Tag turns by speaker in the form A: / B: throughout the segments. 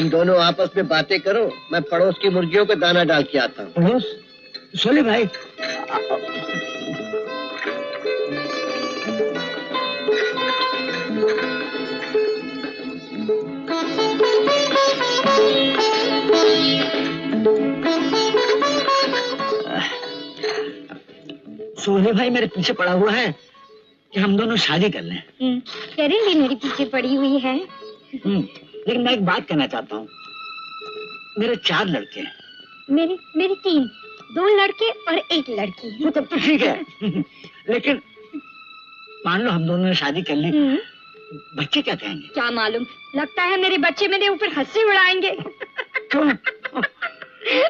A: तुम दोनों आपस में बातें करो, मैं पड़ोस की मुर्गियों को दाना डाल के आता हूँ।
B: पड़ोस? सोले भाई, सोले भाई मेरे पीछे पड़ा हुआ है कि हम दोनों शादी कर लें।
C: करें भी मेरे पीछे पड़ी हुई है।
B: लेकिन मैं एक बात कहना चाहता हूँ, मेरे 4 लड़के हैं।
C: मेरे 3, 2 लड़के और 1 लड़की।
B: वो तब तो ठीक है। लेकिन मान लो हम दोनों ने शादी कर ली, बच्चे क्या कहेंगे?
C: क्या मालूम, लगता है मेरे बच्चे मेरे ऊपर हंसी उड़ाएंगे।
B: क्यों?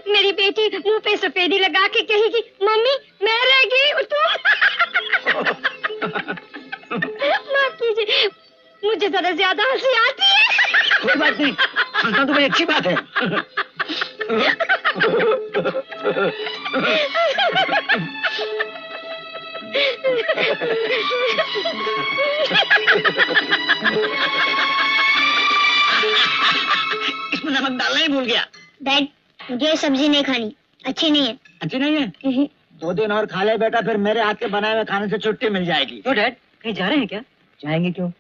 C: मेरी बेटी मुंह पे सफेदी लगा के कहेगी, मम्मी मैं रह गई तू। माफ कीजिए, मुझे जरा ज्यादा हंसी आती है।
B: कोई बात नहीं, हंसना तो बड़ी अच्छी बात है। इसमें नमक डालना ही भूल गया।
D: डैड, मुझे सब्जी नहीं खानी, अच्छी नहीं है।
B: अच्छी नहीं है? 2 दिन और खा ले बेटा, फिर मेरे हाथ के बनाए हुए खाने से छुट्टी मिल जाएगी।
E: तो डैड कहीं जा रहे हैं क्या?
F: जाएंगे क्यों?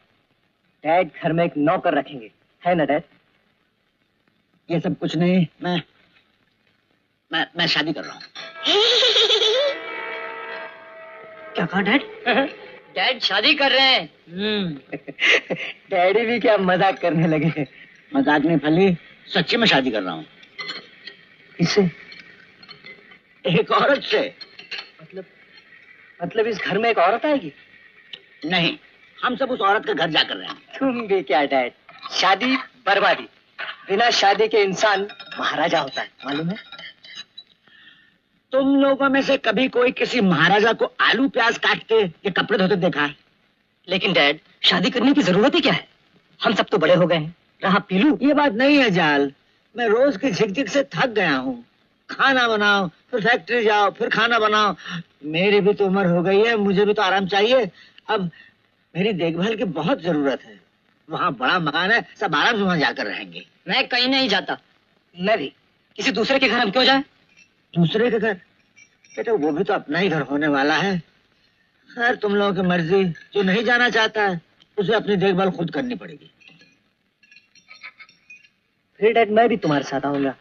F: डैड घर में एक नौकर रखेंगे, है ना डैड?
B: ये सब कुछ नहीं, मैं शादी कर रहा हूँ।
E: क्या कहा डैड?
F: डैड शादी कर रहे हैं। डैडी भी क्या मजाक करने लगे।
B: मजाक नहीं फली, सच्ची में शादी कर रहा हूँ।
F: किससे?
B: एक औरत से।
F: मतलब इस घर में एक औरत आएगी?
B: नहीं, हम सब उस औरत के घर जाकर रहे हैं।
F: तुम भी क्या डैड, शादी बर्बादी, बिना शादी के इंसान महाराजा होता है, मालूम है?
B: तुम लोगों में से कभी कोई किसी महाराजा को आलू प्याज काटते या कपड़े धोते देखा है?
F: लेकिन डैड शादी करने की जरूरत ही क्या है? हम सब तो बड़े हो गए हैं, रहा पीलू।
B: ये बात नहीं है जाल, मैं रोज की झिकझिक से थक गया हूँ। खाना बनाओ, फिर फैक्ट्री जाओ, फिर खाना बनाओ। मेरी भी तो उम्र हो गई है, मुझे भी तो आराम चाहिए। अब मेरी देखभाल की बहुत जरूरत है। वहाँ बड़ा मकान है, सब आराम से वहाँ जाकर रहेंगे।
F: मैं कहीं नहीं जाता। मैं भी, किसी दूसरे के घर हम क्यों जाए?
B: दूसरे के घर? बेटा वो भी तो अपना ही घर होने वाला है। खैर तुम लोगों की मर्जी, जो नहीं जाना चाहता है उसे अपनी देखभाल खुद करनी पड़ेगी।
F: फिर डैड मैं भी तुम्हारे साथ आऊंगा,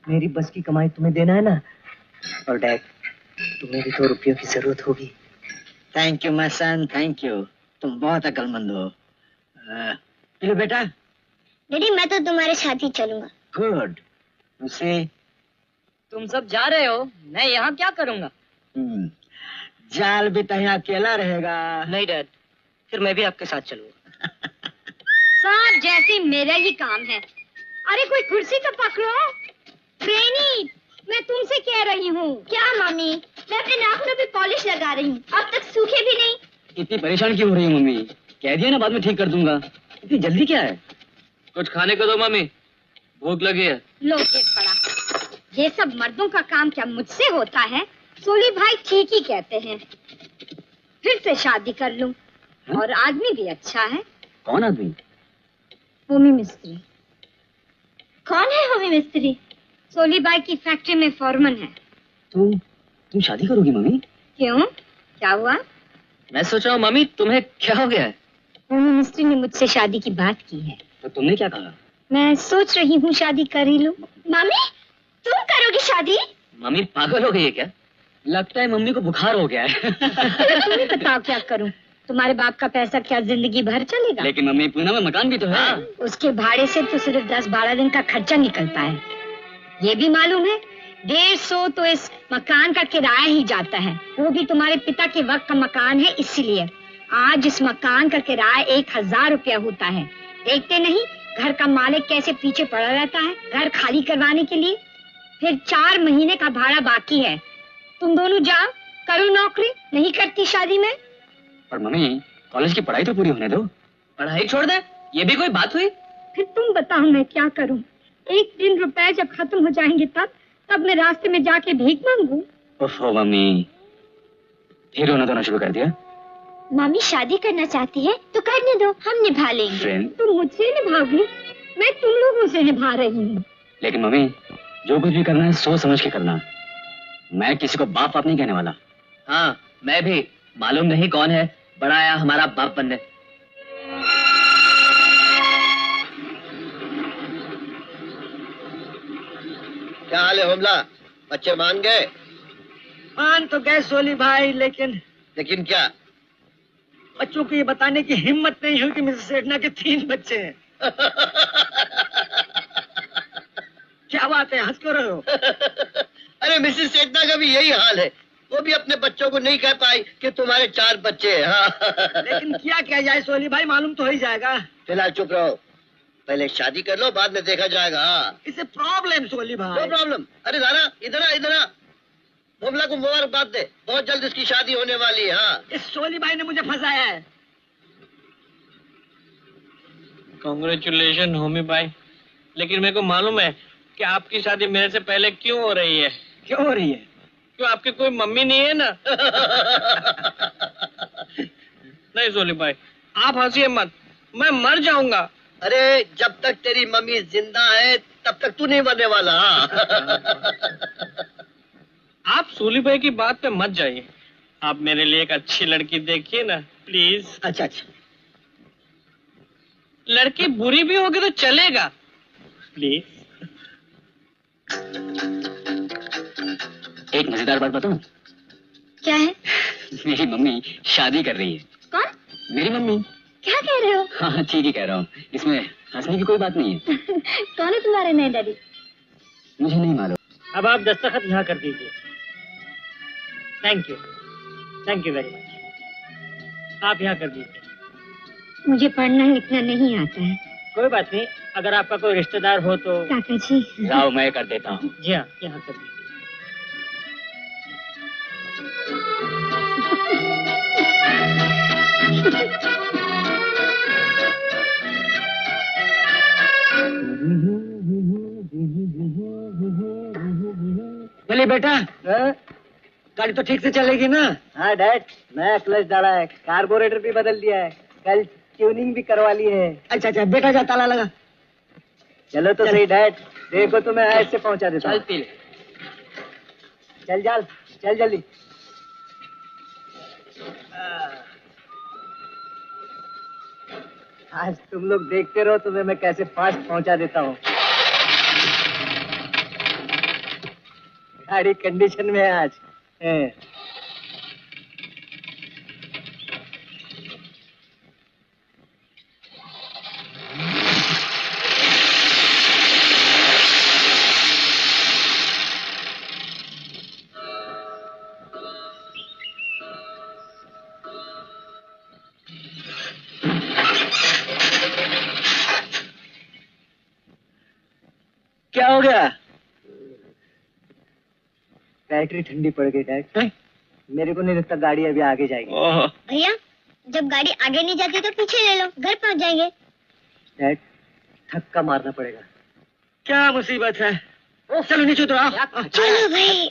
F: मेरी बस की कमाई तुम्हें देना है ना। और डैड तुम्हें भी 2 रुपयों की जरूरत होगी।
B: Thank you my son, thank you, तुम बहुत अक्लमंद हो। चलो बेटा।
D: डैडी मैं तो तुम्हारे साथ ही चलूंगा।
B: गुड। उसे
F: तुम सब जा रहे हो, मैं यहाँ क्या करूँगा?
B: जाल भी तो यहाँ अकेला रहेगा।
F: नहीं डैड, फिर मैं भी आपके साथ चलूंगा।
C: सब जैसे मेरा ही काम है। अरे कोई कुर्सी तो पकड़ो। प्रेनी, मैं तुमसे कह रही हूँ।
D: क्या मम्मी? मैं अपने नाखूनों पे पॉलिश लगा रही हूँ, अब तक सूखे भी नहीं।
E: इतनी परेशान क्यों हो रही है मम्मी? कह दिया ना बाद में ठीक कर दूंगा, इतनी जल्दी क्या है?
G: कुछ खाने को दो मम्मी, भूख लगी है।
C: लो देख पड़ा, ये सब मर्दों का काम क्या मुझसे होता है? सोली भाई ठीक ही कहते हैं, फिर से शादी कर लूं। और आदमी भी अच्छा है।
E: कौन आदमी?
C: होमी मिस्त्री।
D: कौन है होमी मिस्त्री?
C: सोली बाई की फैक्ट्री में फॉरमन है।
E: तुम शादी करोगी मम्मी?
C: क्यों, क्या हुआ?
G: मैं सोच रहा हूँ मम्मी तुम्हें क्या हो गया है?
C: होमी मिस्त्री ने मुझसे शादी की बात की है।
E: तो तुमने क्या कहा?
C: मैं सोच रही हूँ शादी कर ही लूं।
D: मम्मी तुम करोगी शादी?
G: मम्मी पागल हो गई है क्या?
E: लगता है मम्मी को बुखार हो गया है।
C: तुम्हें बताओ क्या करूं? तुम्हारे बाप का पैसा क्या जिंदगी भर चलेगा?
E: लेकिन मम्मी पूना में मकान भी तो है।
C: उसके भाड़े से तो सिर्फ 10-12 दिन का खर्चा निकलता है। ये भी मालूम है 150 तो इस मकान का किराया ही जाता है, वो भी तुम्हारे पिता के वक्त का मकान है इसलिए। आज इस मकान का किराया 1000 रुपया होता है। देखते नहीं घर का मालिक कैसे पीछे पड़ा रहता है घर खाली करवाने के लिए। फिर 4 महीने का भाड़ा बाकी है। तुम दोनों जाओ करो नौकरी, नहीं करती शादी में।
E: पर मम्मी कॉलेज की पढ़ाई तो पूरी होने दो।
G: पढ़ाई छोड़ दे, ये भी कोई बात हुई?
C: फिर तुम बताओ मैं क्या करूं? एक दिन रुपए जब खत्म हो जाएंगे तब मैं रास्ते में जाके भीख मांगू?
E: ओहो मम्मी, फिर रोना धोना शुरू कर दिया।
D: मम्मी शादी करना चाहती है तो करने दो, हम निभा लेंगे।
C: तुम मुझसे निभाओगी? मैं तुम लोगों से निभा रही हूँ।
E: लेकिन मम्मी, जो कुछ भी करना है सोच समझ के करना। मैं किसी को बाप नहीं कहने वाला।
G: हाँ, मैं भी। मालूम नहीं कौन है बड़ा आया हमारा बाप बनने।
A: क्या हाल है होमला? बच्चे मान गए?
B: मान तो गए सोली भाई, लेकिन
A: क्या?
B: बच्चों को ये बताने की हिम्मत नहीं हुई कि मिसेस सेठना के 3 बच्चे हैं। क्या बात है, हंस क्यों रहे हो?
A: अरे मिसेस सेठना का भी यही हाल है। वो भी अपने बच्चों को नहीं कह पाई कि तुम्हारे 4 बच्चे हैं। हाँ।
B: लेकिन क्या किया जाए सोली भाई, मालूम तो हो ही जाएगा।
A: फिलहाल चुप रहो, पहले शादी कर लो, बाद में देखा जाएगा।
B: इससे प्रॉब्लम सोली भाई।
A: No problem. अरे दादा इधर आ। होमला को मुबारकबाद दे, बहुत जल्द इसकी शादी होने वाली है। हाँ।
B: इस सोली भाई ने मुझे फंसाया है।
G: कांग्रेचुलेशन होमी भाई। लेकिन मेरे को मालूम है कि आपकी शादी मेरे से पहले क्यों हो रही है।
B: क्यों हो रही है?
G: क्यों, आपकी कोई मम्मी नहीं है ना? नहीं सोली भाई, आप हंसिए मत, मैं मर जाऊंगा।
A: अरे जब तक तेरी मम्मी जिंदा है तब तक तू नहीं मरने वाला।
G: आप सोली भाई की बात पे मत जाइए। आप मेरे लिए एक अच्छी लड़की देखिए ना प्लीज।
B: अच्छा।
G: लड़की बुरी भी होगी तो चलेगा, प्लीज।
E: एक मजेदार बात बताऊं?
C: क्या है?
E: मेरी मम्मी शादी कर रही है।
C: कौन?
E: मेरी मम्मी।
C: क्या कह रहे हो?
E: हाँ ठीक ही कह रहा हूँ, इसमें हंसने की कोई बात नहीं है।
C: कौन है तुम्हारे नए डैडी?
E: मुझे नहीं मालूम।
B: अब आप दस्तखत यहाँ कर दीजिए। Thank you very much. आप यहाँ कर दीजिए।
C: मुझे पढ़ना लिखना नहीं आता है।
B: कोई बात नहीं, अगर आपका कोई रिश्तेदार हो तो।
C: काका जी।
E: लाओ मैं कर देता हूँ।
B: जी हाँ, यहाँ कर दीजिए। चलिए बेटा, गाड़ी तो ठीक से चलेगी ना?
F: हाँ डैड, नया क्लच डाला है, कार्बोरेटर भी बदल दिया है, कल ट्यूनिंग भी करवा ली है।
B: अच्छा, बेटा जा, ताला लगा।
F: चलो तो सही डैड, देखो तो मैं ऐसे पहुंचा देता हूँ। चल जल्दी। आज तुम लोग देखते रहो तुम्हें मैं कैसे फास्ट पहुंचा देता हूँ। गाड़ी कंडीशन में है आज।
B: क्या हो गया?
F: बैटरी ठंडी पड़ गई डैड। मेरे को नहीं लगता गाड़ी अभी आगे जाएगी।
D: भैया, जब गाड़ी आगे नहीं जाती तो पीछे ले लो, घर पहुंच जाएंगे।
F: डैड, धक्का मारना पड़ेगा।
B: क्या मुसीबत है? चलो नीचे उतरो।
D: चलो भाई।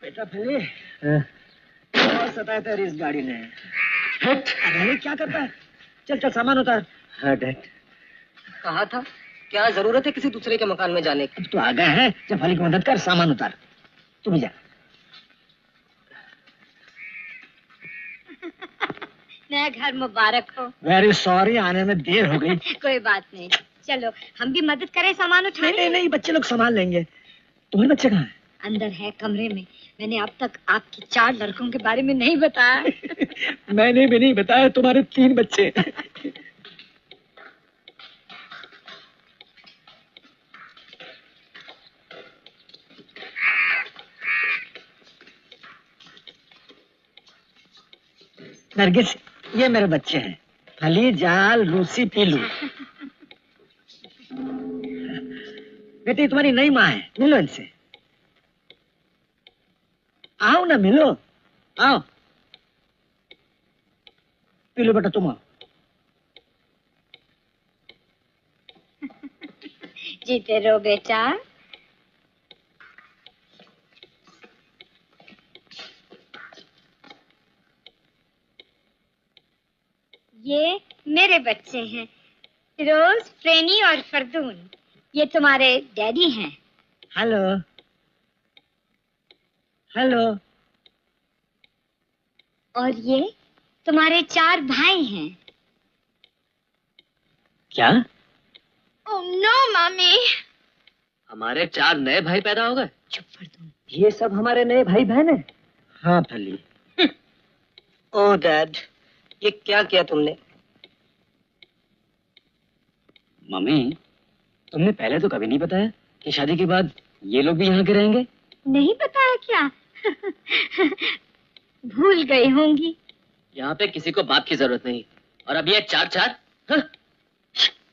B: बेटा फैले, बहुत सताया था इस गाड़ी ने। अरे क्या करता है? चल सामान उतार।
F: हाँ डैड। कहा था, क्या जरूरत है किसी दूसरे के मकान में जाने की?
B: अब तो आ गया है, जब फली की मदद कर, सामान उतार। तू भी जा।
C: नया घर मुबारक हो।
B: वेरी सॉरी, आने में देर हो गई।
C: कोई बात नहीं, चलो हम भी मदद करें सामान उठाने।
B: नहीं, बच्चे लोग संभाल लेंगे। तुम्हारे बच्चे कहाँ हैं?
C: अंदर है कमरे में। मैंने अब तक आपके 4 लड़कों के बारे में नहीं बताया।
B: मैंने भी नहीं बताया, तुम्हारे 3 बच्चे। नरगिस, ये मेरे बच्चे हैं, फली, जाल, रूसी, पीलू। बेटी तुम्हारी नई माँ है, मिलो इनसे। आओ ना, मिलो, आओ। पीलू बेटा तुम आओ।
C: जीते रहो बेटा। ये मेरे बच्चे हैं, फिरोज, फ्रेनी और फरदून। ये तुम्हारे डैडी हैं।
B: Hello hello.
C: और ये तुम्हारे 4 भाई हैं।
E: क्या?
D: Oh no mummy.
F: हमारे 4 नए भाई पैदा हो गए?
C: चुप फरदून।
F: ये सब हमारे नए भाई बहन हैं?
B: हाँ फली।
F: ओह डैड, ये क्या किया तुमने?
E: मम्मी, तुमने पहले तो कभी नहीं बताया कि शादी के बाद ये लोग भी यहाँ के रहेंगे।
C: नहीं पता है क्या? भूल गई होंगी।
F: यहाँ पे किसी को बाप की जरूरत नहीं। और अब ये 4-4? हाँ?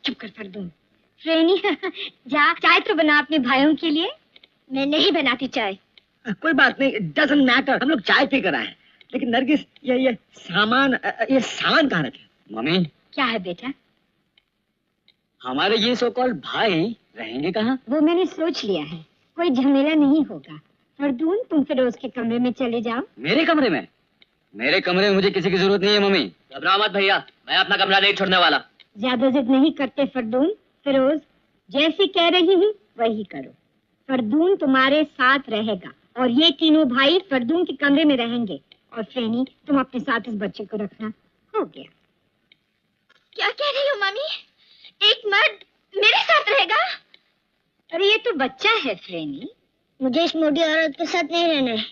C: चुप कर फरदून। फ्रेनी, जा चाय तो बना अपने भाइयों के लिए। मैं नहीं बनाती चाय।
B: कोई बात नहीं, डजंट मैटर, हम लोग चाय पी कर आए हैं। लेकिन नरगिस, ये सामान कहाँ रखे?
E: मम्मी,
C: क्या है बेटा?
E: हमारे ये सो कॉल्ड भाई रहेंगे कहाँ?
C: वो मैंने सोच लिया है, कोई झमेला नहीं होगा। फरदून, तुम फिरोज के कमरे में चले जाओ।
E: मेरे कमरे में? मेरे कमरे में मुझे किसी की जरूरत नहीं है मम्मी।
F: घबराओ मत भैया, मैं अपना कमरा नहीं छोड़ने वाला।
C: ज्यादा जिद नहीं करते फरदून। फिरोज, जैसी कह रही हूँ वही करो। फरदून तुम्हारे साथ रहेगा और ये तीनों भाई फरदून के कमरे में रहेंगे। और फ्रेनी, तुम अपने साथ इस बच्चे को रखना। हो गया।
D: क्या कह रही हो मम्मी? एक मर्द मेरे साथ रहेगा?
C: अरे ये तो बच्चा है फ्रेनी।
D: मुझे इस मोटी औरत के साथ नहीं रहना है,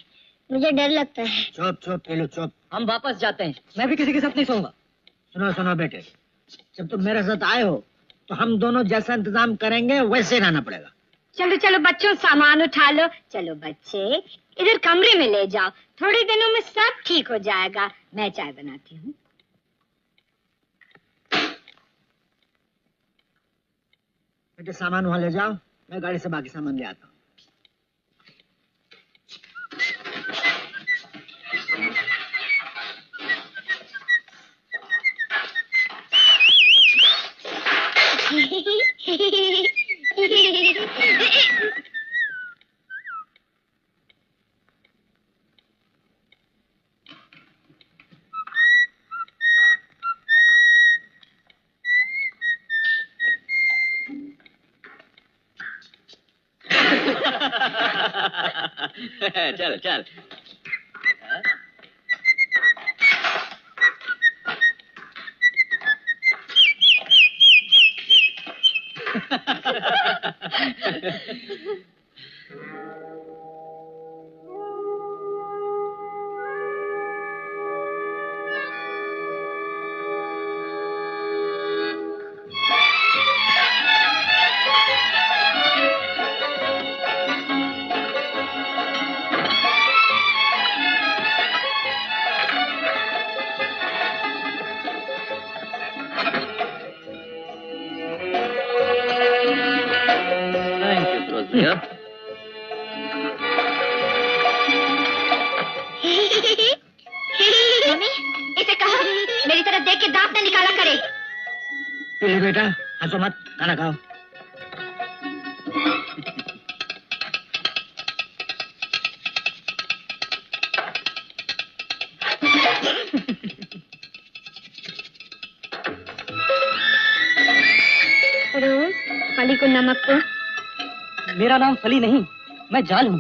D: मुझे डर लगता है।
B: चुप चुप पीलू चुप।
F: हम वापस जाते हैं, मैं भी किसी के साथ नहीं सोऊंगा।
B: सुनो सुनो बेटे, जब तुम मेरे साथ आए हो तो हम दोनों जैसा इंतजाम करेंगे वैसे रहना पड़ेगा।
C: चलो चलो बच्चों, सामान उठा लो। चलो बच्चे, इधर कमरे में ले जाओ। थोड़े दिनों में सब ठीक हो जाएगा। मैं चाय बनाती हूँ।
B: बेटे सामान वहां ले जाओ, मैं गाड़ी से बाकी सामान ले आता हूँ।
E: चल चल।
F: भैया
D: मम्मी, इसे कहो मेरी तरफ देख के दांत न निकाला करे।
B: पीलू बेटा हंसो मत, खाना खाओ।
C: फिरोज, फली को नमक दो।
F: मेरा नाम फली नहीं, मैं जाल हूँ।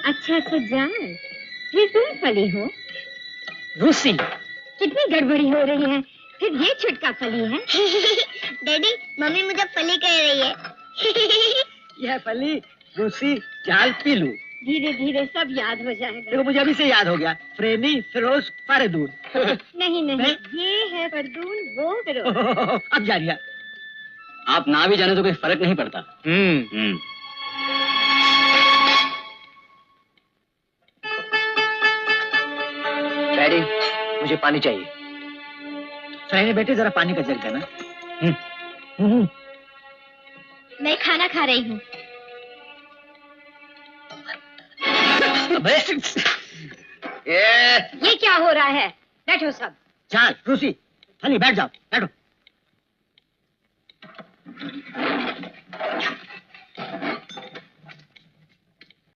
C: अच्छा अच्छा, जान, फिर तुम फली हो।
F: रूसी।
C: कितनी गड़बड़ी हो रही है। फिर ये छुटका फली है।
D: डैडी, मम्मी मुझे फली कह रही है।
B: यह फली, रूसी, जाल, पीलू।
C: धीरे धीरे सब याद हो जाएगा।
B: देखो मुझे अभी से याद हो गया, फ्रेनी, फिरोज, फारेदून।
C: नहीं नहीं, ये है फरदून, वो फिरोज।
B: अब जानिया।
E: आप ना भी जाने तो कोई फर्क नहीं पड़ता।
F: डैडी, मुझे पानी चाहिए।
B: सही बेटी, जरा पानी का जग देना।
D: मैं खाना खा रही हूँ।
C: ये क्या हो रहा है? बैठो सब।
B: चल रूसी, हनी बैठ जाओ, बैठो।